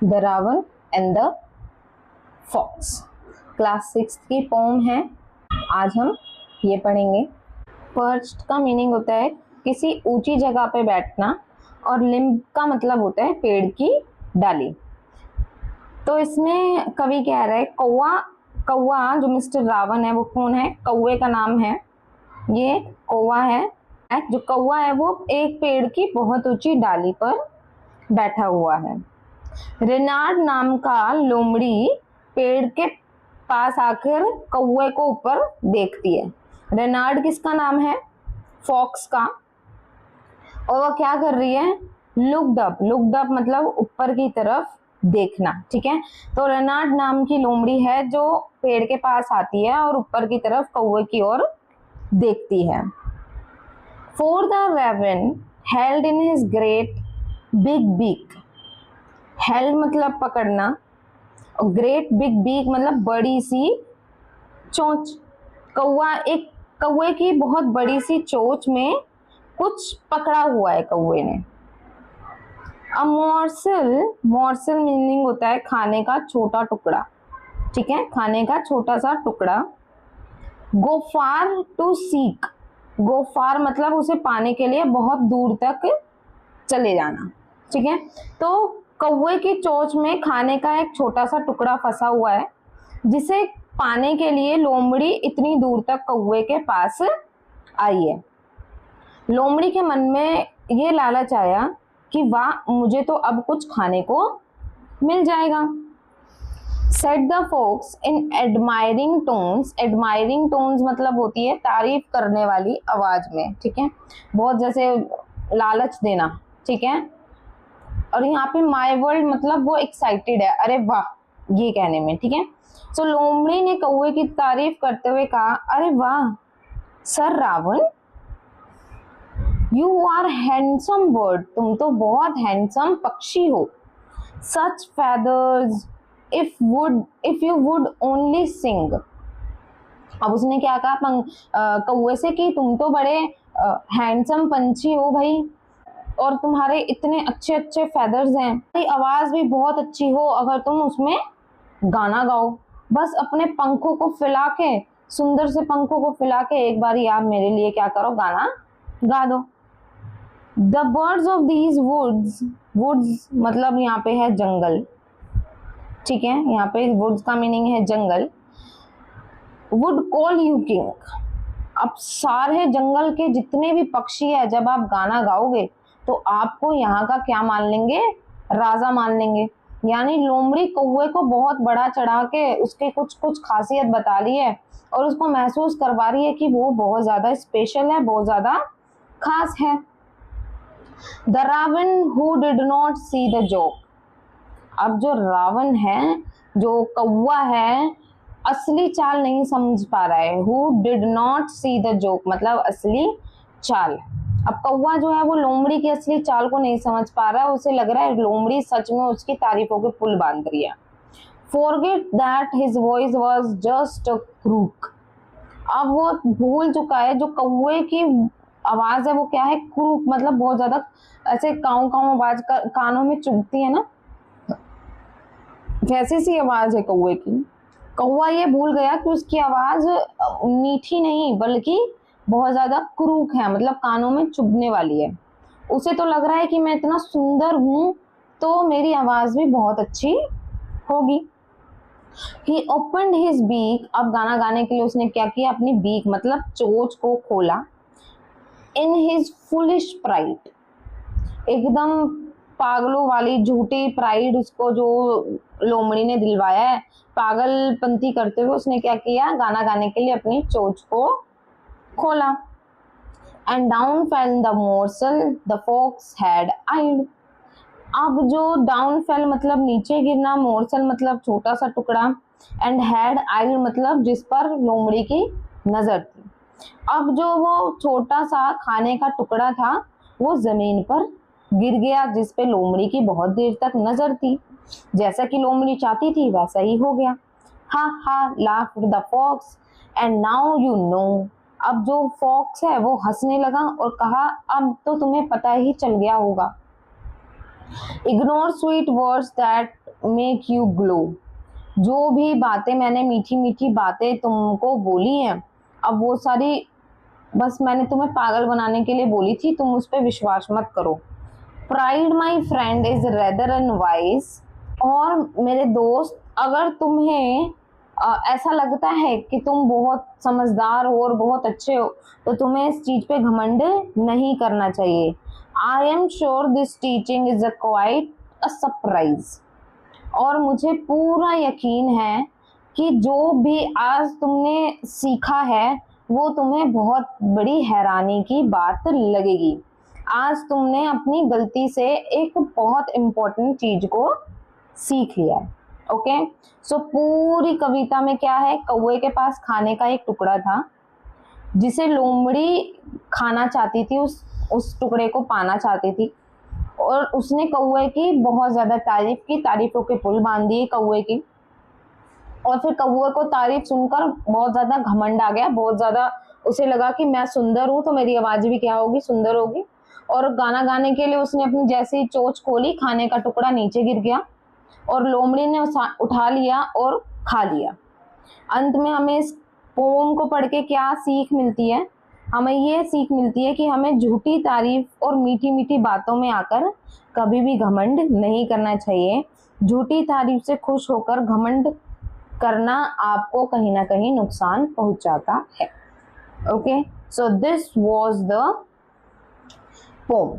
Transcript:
The raven and the fox. Class 6 की pome है, आज हम ये पढ़ेंगे। पर्च्ड का मीनिंग होता है किसी ऊंची जगह पे बैठना, और लिम्ब का मतलब होता है पेड़ की डाली। तो इसमें कवि कह रहा है कौवा जो मिस्टर रावण है वो कौन है? कौवे का नाम है, ये कौवा है। जो कौवा है वो एक पेड़ की बहुत ऊंची डाली पर बैठा हुआ है। रेनार्ड नाम का लोमड़ी पेड़ के पास आकर कौवे को ऊपर देखती है। रेनार्ड किसका नाम है? फॉक्स का। और वो क्या कर रही है? लुक्ड अप मतलब ऊपर की तरफ देखना, ठीक है। तो रेनार्ड नाम की लोमड़ी है जो पेड़ के पास आती है और ऊपर की तरफ कौवे की ओर देखती है। For the raven held in his great big beak, held मतलब पकड़ना, और ग्रेट बिग बीक मतलब बड़ी सी चोंच। कौवे की बहुत बड़ी सी चोंच में कुछ पकड़ा हुआ है कौवे ने। अ मॉर्सल मीनिंग होता है खाने का छोटा टुकड़ा, ठीक है, खाने का छोटा सा टुकड़ा। गो फार टू सीक, गो फार मतलब उसे पाने के लिए बहुत दूर तक चले जाना, ठीक है। तो कौवे की चोंच में खाने का एक छोटा सा टुकड़ा फंसा हुआ है, जिसे पाने के लिए लोमड़ी इतनी दूर तक कौवे के पास आई है। लोमड़ी के मन में ये लालच आया कि वाह, मुझे तो अब कुछ खाने को मिल जाएगा। Said the fox in admiring tones, admiring tones मतलब होती है तारीफ करने वाली आवाज में, ठीक है, बहुत जैसे लालच देना, ठीक है। और यहाँ पे माय वर्ल्ड मतलब वो एक्साइटेड है, अरे वाह, ये कहने में, ठीक है। सो लोमड़ी ने कौवे की तारीफ करते हुए कहा, अरे वाह sir raven, you are handsome bird, तुम तो बहुत हैंडसम पक्षी हो। Such feathers if you would only sing. अब उसने क्या कहा कौवे से कि तुम तो बड़े हैंडसम पंछी हो भाई, और तुम्हारे इतने अच्छे अच्छे फेदर्स हैं, तुम्हारी आवाज भी बहुत अच्छी हो, अगर तुम उसमें गाना गाओ, बस अपने पंखों को फैला के, सुंदर से पंखों को फैला के एक बार आप मेरे लिए क्या करो, गाना गा दो। The birds of these woods मतलब यहाँ पे है जंगल, ठीक है, यहाँ पे वुड्स का मीनिंग है जंगल। वुड कॉल यू किंग, अब सारे जंगल के जितने भी पक्षी है जब आप गाना गाओगे तो आपको यहाँ का क्या मान लेंगे? राजा मान लेंगे। यानी लोमड़ी कौवे को बहुत बड़ा चढ़ा के उसके कुछ खासियत बता रही है और उसको महसूस करवा रही है कि वो बहुत ज्यादा स्पेशल है, बहुत ज्यादा खास है। The raven who did not see the joke, अब जो रावण है, जो कौवा है, असली चाल नहीं समझ पा रहा है। Who did not see the joke मतलब असली चाल। अब कौवा जो है वो लोमड़ी की असली चाल को नहीं समझ पा रहा है, उसे लग रहा है लोमड़ी सच में उसकी तारीफों के पुल बांध रही है। Forget that his voice was just a crook, अब वो भूल चुका है जो कौवे की आवाज है वो क्या है? क्रूक मतलब बहुत ज्यादा ऐसे काऊ काऊ आवाज कानों में चुभती है ना, वैसी सी आवाज है कौवे की। कौवा ये भूल गया कि उसकी आवाज मीठी नहीं बल्कि बहुत ज्यादा क्रूक है, मतलब कानों में चुभने वाली है। उसे तो लग रहा है कि मैं इतना सुंदर हूं तो मेरी आवाज भी बहुत अच्छी होगी। He opened his beak, अब गाना गाने के लिए उसने क्या किया? अपनी बीक मतलब चोंच को खोला। In his foolish pride, एकदम पागलों वाली झूठी प्राइड उसको जो लोमड़ी ने दिलवाया है, पागलपंती करते हुए उसने क्या किया? गाना गाने के लिए अपनी चोंच को खोला। And down fell the morsel the fox had eyed, अब जो डाउन फेल मतलब नीचे गिरना, मोर्सल मतलब छोटा सा टुकड़ा, एंड हैड आइड मतलब जिस पर लोमड़ी की नजर थी। अब जो वो छोटा सा खाने का टुकड़ा था वो जमीन पर गिर गया, जिस पे लोमड़ी की बहुत देर तक नजर थी। जैसा कि लोमड़ी चाहती थी वैसा ही हो गया। Ha ha laughed the fox and now you know, अब जो फॉक्स है वो हंसने लगा और कहा, अब तो तुम्हें पता ही चल गया होगा। Ignore sweet words that make you glow. जो भी बातें मैंने मीठी मीठी बातें तुमको बोली हैं, अब वो सारी बस मैंने तुम्हें पागल बनाने के लिए बोली थी, तुम उस पर विश्वास मत करो। Pride my friend is rather and wise. और मेरे दोस्त, अगर तुम्हें ऐसा लगता है कि तुम बहुत समझदार हो और बहुत अच्छे हो, तो तुम्हें इस चीज पे घमंड नहीं करना चाहिए। I am sure this teaching is a quite a surprise. और मुझे पूरा यकीन है कि जो भी आज तुमने सीखा है वो तुम्हें बहुत बड़ी हैरानी की बात लगेगी। आज तुमने अपनी गलती से एक बहुत इम्पोर्टेंट चीज को सीख लिया है। ओके, सो पूरी कविता में क्या है, कौवे के पास खाने का एक टुकड़ा था जिसे लोमड़ी खाना चाहती थी, उस टुकड़े को पाना चाहती थी, और उसने कौवे की बहुत ज्यादा तारीफ की, तारीफों के पुल बांध दिए कौवे की। और फिर कौवे को तारीफ सुनकर बहुत ज्यादा घमंड आ गया, बहुत ज्यादा उसे लगा कि मैं सुंदर हूं तो मेरी आवाज भी क्या होगी, सुंदर होगी। और गाना गाने के लिए उसने अपनी जैसी चोंच खोली, खाने का टुकड़ा नीचे गिर गया और लोमड़ी ने उठा लिया और खा लिया। अंत में हमें इस पोम को पढ़ के क्या सीख मिलती है? हमें ये सीख मिलती है कि हमें झूठी तारीफ और मीठी मीठी बातों में आकर कभी भी घमंड नहीं करना चाहिए। झूठी तारीफ से खुश होकर घमंड करना आपको कहीं ना कहीं नुकसान पहुंचाता है। Okay, so this was the pome.